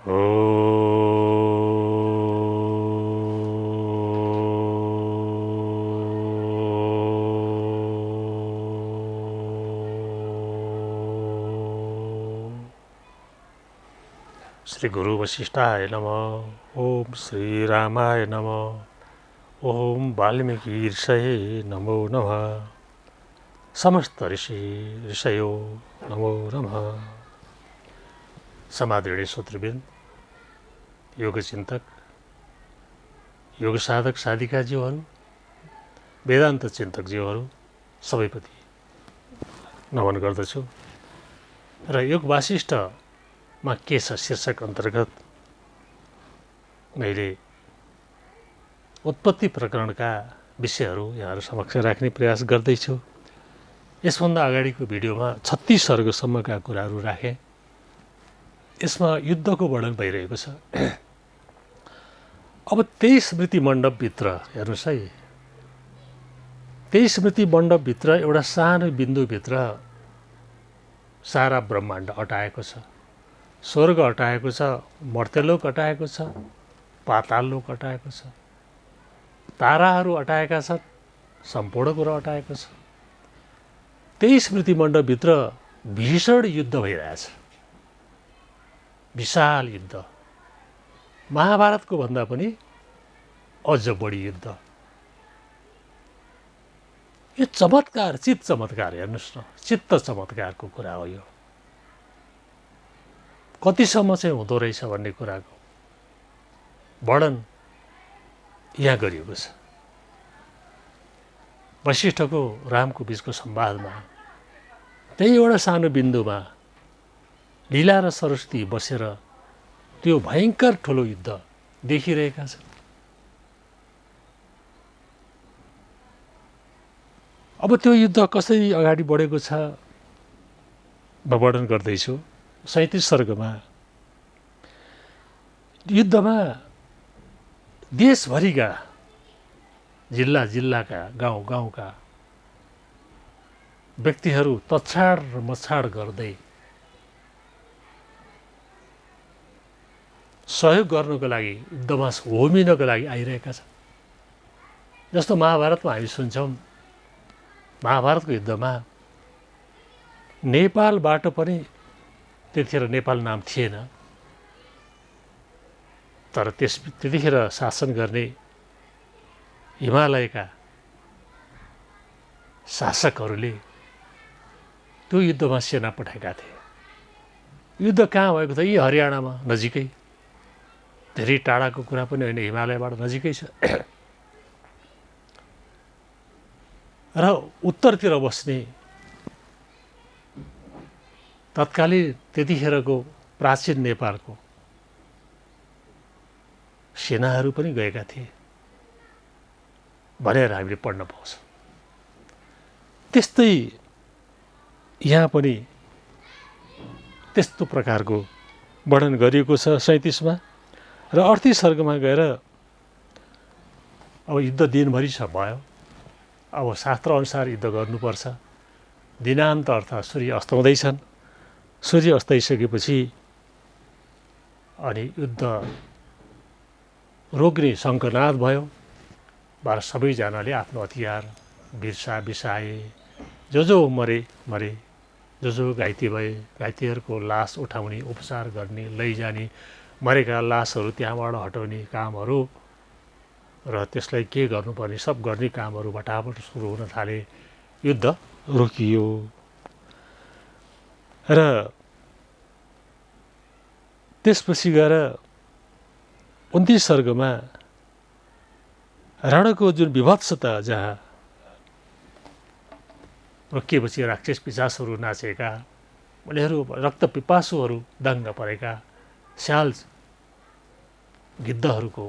श्री गुरु वशिष्ठाय नमः। ओम श्री रामाय नमः। ओम वाल्मीकि ऋषये नमो नमः। समस्त ऋषयो नमो नमः। समादरणीय श्रोतृवृन्द, योग चिन्तक, योग साधक साधिकाज्यूहरू, वेदान्त चिन्तकज्यूहरू सबैप्रति नमन गर्दछु। र योग वासिष्ठमा के छ शीर्षक अन्तर्गत मैले उत्पत्ति प्रकरणका विषयहरू यहाँहरू समक्ष राख्ने प्रयास गर्दैछु। यसभन्दा अगाडिको भिडियोमा 36 सर्गसम्मका कुराहरू राखेँ। यसमा युद्धको वर्णन भइरहेको छ। अब 23 स्मृति मण्डपभित्र हेर्नुहोस् है, 23 स्मृति मण्डपभित्र एउटा सानो बिन्दुभित्र सारा ब्रह्माण्ड अटाएको छ। स्वर्ग अटाएको छ, मर्त्यलोक अटाएको छ, पाताललोक अटाएको छ, ताराहरू अटाएका छन्, सम्पूर्ण कुरा अटाएको छ। 23 स्मृति मण्डपभित्र भीषण युद्ध भइरहेछ। विशाल युद्ध, महाभारतको भन्दा पनि अझ बढी युद्ध। यो चमत्कार, चित्त चमत्कार, हेर्नुहोस् न, चित्त चमत्कारको कुरा हो। यो कतिसम्म चाहिँ हुँदो रहेछ भन्ने कुराको वर्णन यहाँ गरिएको छ। वशिष्ठको रामको बीचको संवादमा त्यही एउटा सानो बिन्दुमा लीला र सरस्वती बसेर त्यो भयङ्कर ठुलो युद्ध देखिरहेका छन्। अब त्यो युद्ध कसरी अगाडि बढेको छ म वर्णन गर्दैछु। 37 सर्गमा युद्धमा देशभरिका, जिल्ला जिल्लाका, गाउँ गाउँका व्यक्तिहरू तछाड र मछाड गर्दै सहयोग गर्नको लागि, युद्धमा होमिनको लागि आइरहेका छन्। जस्तो महाभारतमा हामी सुन्छौँ, महाभारतको युद्धमा नेपालबाट पनि, त्यतिखेर नेपाल नाम थिएन, तर त्यतिखेर शासन गर्ने हिमालयका शासकहरूले त्यो युद्धमा सेना पठाएका थिए। युद्ध कहाँ भएको थियो? यी हरियाणामा नजिकै, धेरै टाढाको कुरा पनि होइन, हिमालयबाट नजिकै छ। र उत्तरतिर बस्ने तत्कालीन त्यतिखेरको प्राचीन नेपालको सेनाहरू पनि गएका थिए भनेर हामीले पढ्न पाउँछौँ। त्यस्तै यहाँ पनि त्यस्तो प्रकारको वर्णन गरिएको छ 37मा। र 38 सर्गमा गएर अब युद्ध दिनभरि भयो, अब शास्त्र अनुसार युद्ध गर्नुपर्छ। दिनान्त अर्थात् सूर्य अस्ताउँदैछन्। सूर्य अस्ताइसकेपछि अनि युद्ध रोक्ने शङ्खनाद भयो। सबैजनाले आफ्नो हतियार बिसाए। जो मरे मरे, जो घाइते भए, घाइतेहरूको लास उठाउने, उपचार गर्ने, लैजाने, मरेका लासहरू त्यहाँबाट हटाउने कामहरू र त्यसलाई के गर्नुपर्ने सब गर्ने कामहरू भटाभट सुरु हुन थाले। युद्ध रोकियो। र त्यसपछि गएर 29 सर्गमा रणको जुन विभत्सता, जहाँ रोकिएपछि राक्षस पिशाचहरू नाचेका, उनीहरू रक्त पिपासुहरू दङ्ग परेका, स्याल गिद्धहरूको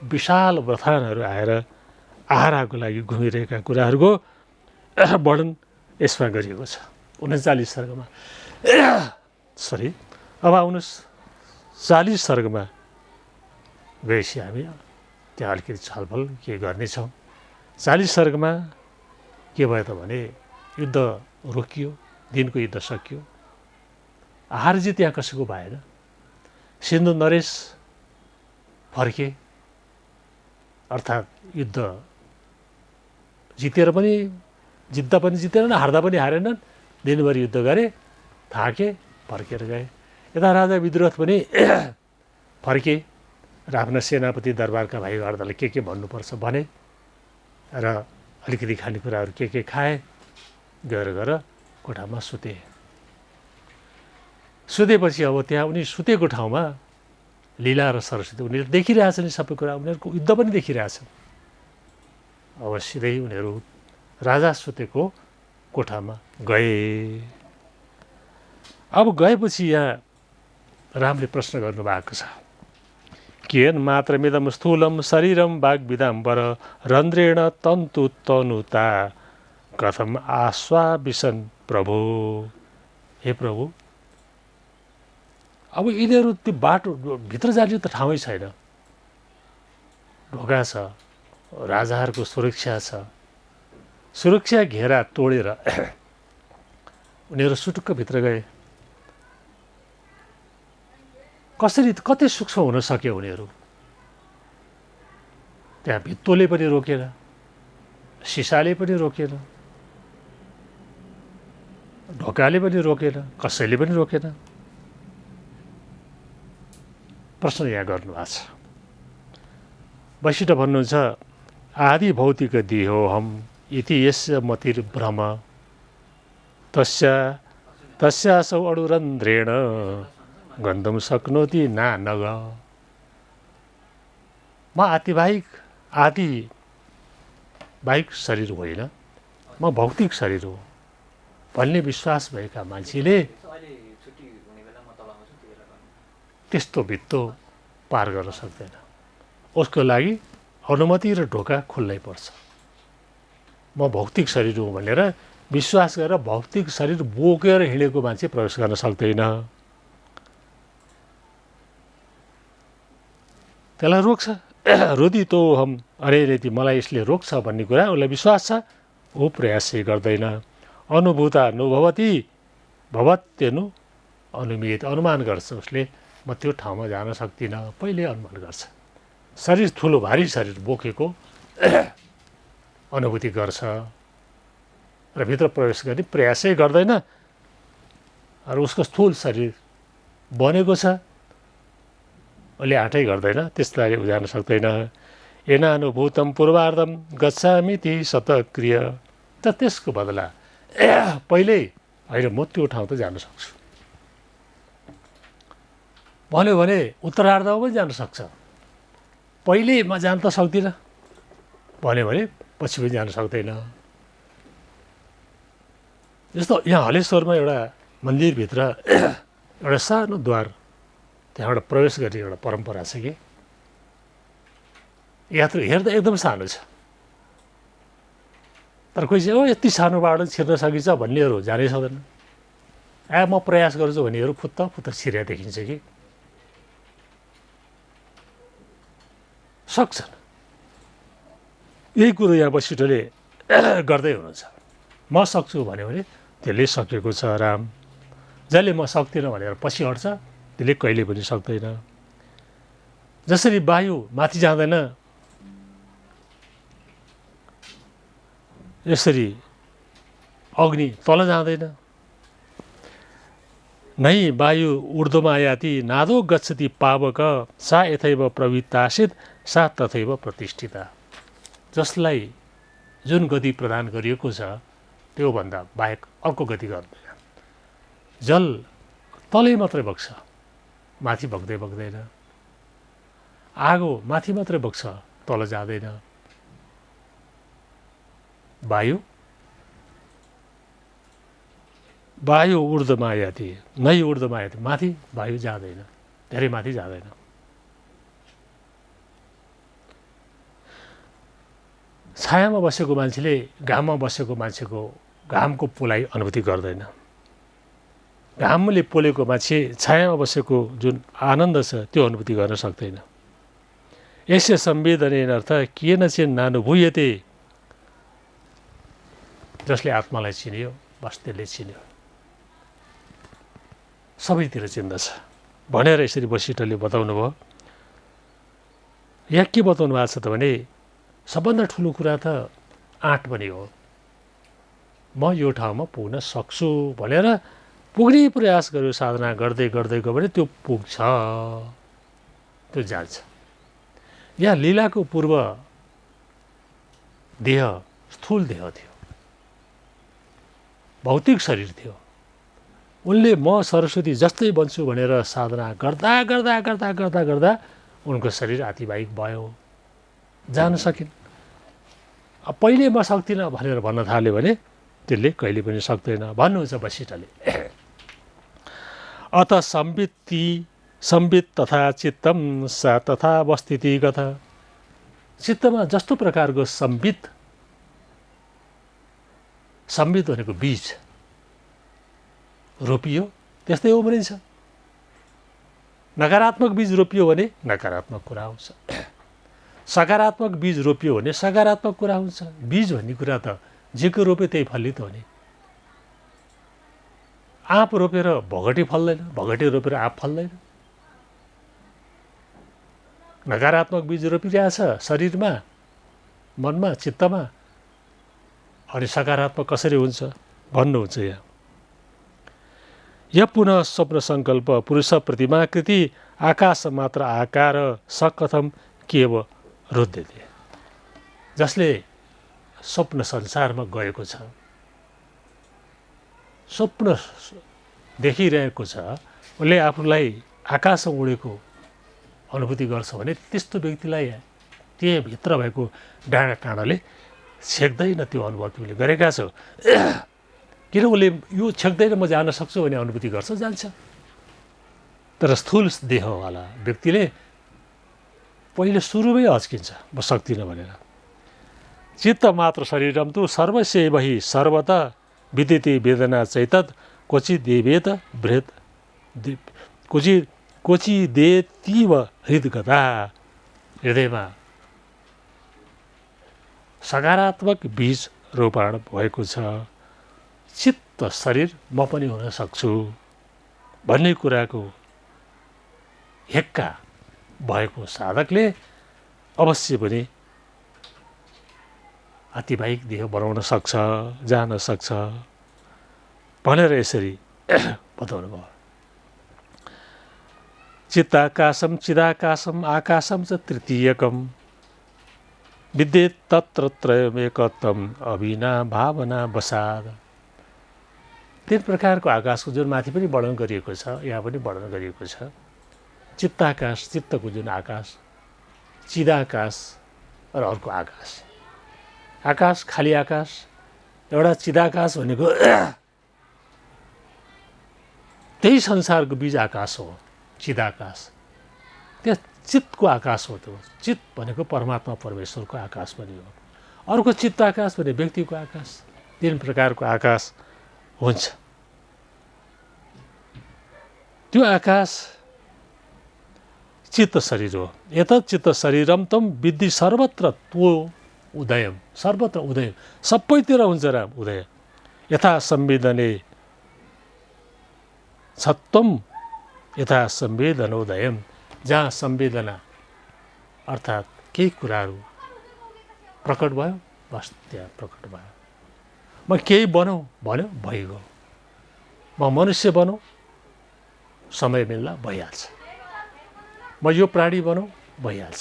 विशाल बथानहरू आएर आहाराको लागि घुमिरहेका कुराहरूको वर्णन यसमा गरिएको छ 39 सर्गमा। अब आउनुहोस् 40 सर्गमा गएपछि हामी त्यहाँ अलिकति छलफल के गर्नेछौँ। 40 सर्गमा के भयो त भने युद्ध रोकियो, दिनको युद्ध सकियो। हार जित त्यहाँ कसैको भएन। सिन्धु नरेश फर्के, अर्थात् युद्ध जितेर पनि जित्दा पनि जितेनन्, हार्दा पनि हारेनन्, दिनभरि युद्ध गरे, थाके, फर्केर गए। यता राजा विद्रोह पनि फर्के र आफ्ना सेनापति दरबारका भाइहरूलाई के भन्नुपर्छ भने र अलिकति खानेकुराहरू के खाए, गएर कोठामा सुते। सुतेपछि अब त्यहाँ उनी सुतेको ठाउँमा लीला र सरस्वती उनीहरू देखिरहेछन्, सबै कुरा उनीहरूको युद्ध पनि देखिरहेछन्। अब सिधै उनीहरू राजा सुतेको कोठामा गए। अब गएपछि यहाँ रामले प्रश्न गर्नुभएको छ, कियन् मात्रमिदं स्थूलं शरीरं वाग्विदाम्बर रन्ध्रेण तन्तु तनुता कथम आश्वाविशन् प्रभु। हे प्रभु, अब यिनीहरू त्यो बाटो भित्र जाने त ठाउँै छैन, ढोका छ, राजाहरूको सुरक्षा छ, सुरक्षा घेरा तोडेर उनीहरू सुटुक्क भित्र गए। कसरी कति सूक्ष्म हुन सक्यो उनीहरू? त्यहाँ भित्तोले पनि रोकेन, सिसाले पनि रोकेन, ढोकाले पनि रोकेन, कसैले पनि रोकेन। प्रश्न यहाँ गर्नुभएको छ। वशिष्ठ भन्नुहुन्छ, आदि भौतिक देहोऽहम् इति यस्य मतिर्भ्रम तस्यासौ अणुरन्ध्रेण गन्तुं शक्नोति नानग। म आदिवाहिक शरीर होइन, म भौतिक शरीर हो भन्ने विश्वास भएका मान्छेले त्यस्तो भित्तो पार गर्न सक्दैन। उसको लागि अनुमति र ढोका खुल्नै पर्छ। म भौतिक शरीर हुँ भनेर विश्वास गरेर भौतिक शरीर बोकेर हिँडेको मान्छे प्रवेश गर्न सक्दैन। त्यसलाई रोक्छ। रुदितो हम अरेरेति, मलाई यसले रोक्छ भन्ने कुरा उसलाई विश्वास छ, ऊ प्रयासै गर्दैन। अनुभूता नुभवती भवत्यनु अनुमित, अनुमान गर्छ उसले, म त्यो ठाउँमा जान सक्दिनँ, पहिले अनुमान गर्छ। शरीर ठुलो भारी शरीर बोकेको अनुभूति गर्छ र भित्र प्रवेश गर्ने प्रयासै गर्दैन। र उसको स्थूल शरीर बनेको छ, उसले आँटै गर्दैन, त्यसलाई ऊ जान सक्दैन। एनानुभूतम पूर्वार्धम गच्छामिति शतक्रिय, त त्यसको बदला पहिल्यै होइन म त्यो ठाउँ त जान सक्छु भन्यो भने उत्तरार्धमा पनि जान सक्छ। पहिले म जान त सक्दिनँ भन्यो भने पछि पनि जान सक्दैन। जस्तो यहाँ हलेश्वरमा एउटा मन्दिरभित्र एउटा सानो द्वार, त्यहाँबाट प्रवेश गर्ने एउटा परम्परा छ कि यात्रु हेर्दा एकदम सानो छ, तर कोही चाहिँ यति सानो बाटो छिर्न सकिन्छ भन्नेहरू जानै सक्दैन। म प्रयास गर्छु भन्नेहरू फुत्त छिर्या देखिन्छ कि सक्छन्। यही कुरो यहाँ वशिष्ठले गर्दै हुनुहुन्छ। म सक्छु भन्यो भने त्यसले सकेको छ राम, जसले म सक्दिनँ भनेर पछि हट्छ त्यसले कहिले पनि सक्दैन। जसरी वायु माथि जाँदैन, यसरी अग्नि तल जाँदैन। नै वायु ऊर्ध्वमा याति नादो गच्छति पावक सा यथैव प्रवृत्तासित सा तथैव प्रतिष्ठिता। जसलाई जुन गति प्रदान गरिएको छ त्योभन्दा बाहेक अर्को गति गर्दैन। जल तलै मात्रै बग्छ, माथि बग्दैन। आगो माथि मात्रै बग्छ, तल जाँदैन। वायु ऊर्ध्वमा याति, नै ऊर्ध्वमा याति, माथि वायु जाँदैन, धेरै माथि जाँदैन। छायामा बसेको मान्छेले घाममा बसेको मान्छेको घामको पोलाइ अनुभूति गर्दैन। घामले पोलेको मान्छे छायामा बसेको जुन आनन्द छ त्यो अनुभूति गर्न सक्दैन। यस्य संवेदनेन अर्थ किन चाहिँ नानुभूयते, जसले आत्मालाई चिन्यो बस त्यसले चिन्यो। सबैतिर चिन्दछ भनेर यसरी वशिष्ठले बताउनु भयो। यहाँ के बताउनु भएको छ त भने सबभन्दा ठुलो कुरा त आँट पनि हो। म यो ठाउँमा पुग्न सक्छु भनेर पुग्ने प्रयास गर्यो, साधना गर्दै गर्दै गयो भने त्यो पुग्छ, त्यो जान्छ। यहाँ लीलाको पूर्व देह स्थूल देह थियो, भौतिक शरीर थियो। उनले म सरस्वती जस्तै बन्छु भनेर साधना गर्दा गर्दा गर्दा गर्दा गर्दा उनको शरीर अतिवाहिक भयो, जान सकिन्। पहिले म सक्दिनँ भनेर भन्न थाल्यो भने त्यसले कहिले पनि सक्दैन भन्नुहुन्छ वशिष्ठले। अत संवित तथा चित्तम सा तथा अवस्थिति गत। चित्तमा जस्तो प्रकारको संवित भनेको बीज रोपियो त्यस्तै उम्रिन्छ। नकारात्मक बीज रोपियो भने नकारात्मक कुरा आउँछ, सकारात्मक बीज रोपियो भने सकारात्मक कुरा हुन्छ। बीज भन्ने कुरा त जेको रोप्यो त्यही फलित हो नि। आँप रोपेर भगटी फल्दैन, भगटी रोपेर आँप फल्दैन। नकारात्मक बीज रोपिरहेछ शरीरमा, मनमा, चित्तमा, अनि सकारात्मक कसरी हुन्छ भन्नुहुन्छ यहाँ। य पुनः स्वप्न संकल्प पुरुष प्रतिमाकृति आकाश मात्र आकार सकथम केव रुद्यते। जसले स्वप्न संसारमा गएको छ, स्वप्न देखिरहेको छ, उसले आफूलाई आकाशमा उडेको अनुभूति गर्छ भने त्यस्तो व्यक्तिलाई त्यही भित्र भएको डाँडा काँडाले छेक्दैन। त्यो अनुभूति उसले गरेका छ, किन उसले यो छेक्दैन म जान सक्छु भन्ने अनुभूति गर्छ, जान्छ। तर स्थूल देहवाला व्यक्तिले पहिले सुरुमै हच्किन्छ म सक्दिनँ भनेर। चित्त मात्र शरीरम तु सर्वस्यैवहि सर्वतः विदिति वेदना चैतत क्वचित् देवेत बृहत क्वचिदेतीव हृदगता। हृदयमा सकारात्मक बीज रोपण भएको छ। चित्त शरीर म पनि हुन सक्छु भन्ने कुराको हेक्का भएको साधकले अवश्य पनि अतिवाहिक देह बनाउन सक्छ, जान सक्छ भनेर यसरी बताउनु भयो। चित्ताकाशम चिदाकाशम आकाशम च तृतीयकम विद्येत तत्र त्रयमेकत्वम अभिना भावना वसाद। तीन प्रकारको आकाशको जुन माथि पनि वर्णन गरिएको छ, यहाँ पनि वर्णन गरिएको छ। चित्ताकाश, चित्तको जुन आकाश, चिदाकाश र अर्को आकाश। आकाश खाली आकाश, एउटा चिदाकाश भनेको त्यही संसारको बीज आकाश हो, चिदाकाश। त्यो चित्तको आकाश हो। त्यो चित्त भनेको परमात्मा परमेश्वरको आकाश पनि हो। अर्को चित्ताकाश भने व्यक्तिको आकाश। तीन प्रकारको आकाश हुन्छ। त्यो आकाश चित्त शरीर हो। यतत् चित्त शरीरम तम विद्धि सर्वत्र त्यो उदयम, सर्वत्र उदय, सबैतिर हुन्छ राम उदय। यथा संवेदने सत्वम यथा संवेदनोदयम। जहाँ संवेदना अर्थात् केही कुराहरू प्रकट भयो, बस त्यहाँ प्रकट भयो। म केही बनाऊ भन्यो, भइगयो। म मनुष्य बनाऊ, समय मिल्दा भइहाल्छ। म यो प्राणी बनाऊ, भइहाल्छ।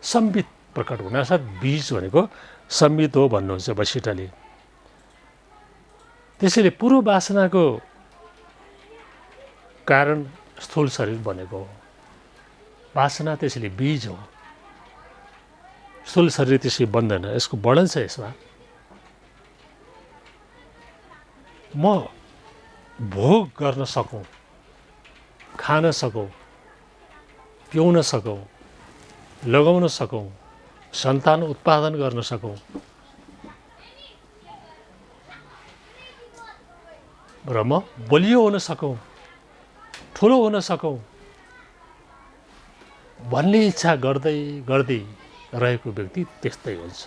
संवित प्रकट हुनासाथ बीज भनेको संवित हो भन्नुहुन्छ वशिष्ठले। त्यसैले पूर्व वासनाको कारण स्थूल शरीर बनेको हो। वासना त्यसैले बीज हो। स्थूल शरीर त्यसै बन्दैन। यसको वर्णन छ यसमा। म भोग गर्न सकौँ, खान सकौँ, पिउन सकौँ, लगाउन सकौँ, सन्तान उत्पादन गर्न सकौँ र म बलियो हुन सकौँ, ठुलो हुन सकौँ भन्ने इच्छा गर्दै गर्दै रहेको व्यक्ति त्यस्तै हुन्छ।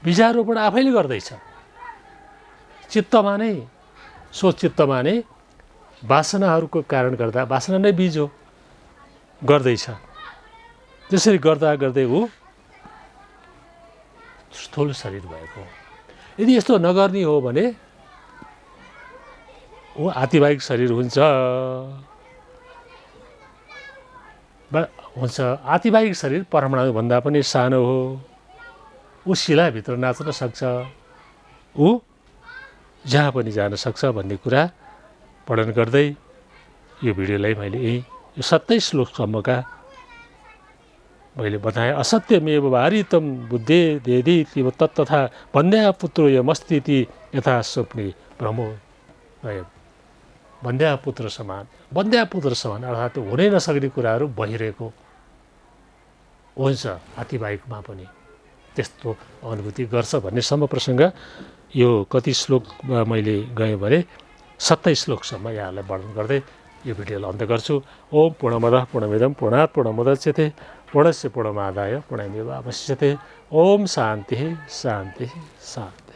बीजारोपण आफैले गर्दैछ। चित्तमा नै, सो चित्तमा नै वासनाहरूको कारण गर्दा वासना नै बीज हो गर्दैछ। त्यसरी गर्दा गर्दै ऊ स्थूल शरीर भएको। यदि यस्तो नगर्ने हो भने ऊ आतिवाहिक शरीर हुन्छ। आतिवाहिक शरीर परमाणुभन्दा पनि सानो हो। ऊ शिलाभित्र नाच्न सक्छ, ऊ जहाँ पनि जान सक्छ भन्ने कुरा वर्णन गर्दै यो भिडियोलाई मैले यो 27 श्लोकसम्मका मैले बताएँ। असत्यमेव वारितं बुद्धे देदिति तत्तथा वन्द्या पुत्रो यमस्तीति यथा स्वप्ने भ्रमो गयो। वन्द्या पुत्र समान अर्थात् हुनै नसक्ने कुराहरू भइरहेको हुन्छ। आतिवाहिकमा पनि त्यस्तो अनुभूति गर्छ भन्नेसम्म प्रसङ्ग यो कति श्लोकमा मैले गएँ भने 27 श्लोकसम्म यहाँलाई वर्णन गर्दै यो भिडियोलाई अन्त्य गर्छु। ओम पूर्णमदः पूर्णमिदं पूर्णात् पूर्णमुदच्यते पूर्णस्य पूर्णमादाय पूर्णमेवावशिष्यते। ओम शान्तिः शान्तिः शान्तिः।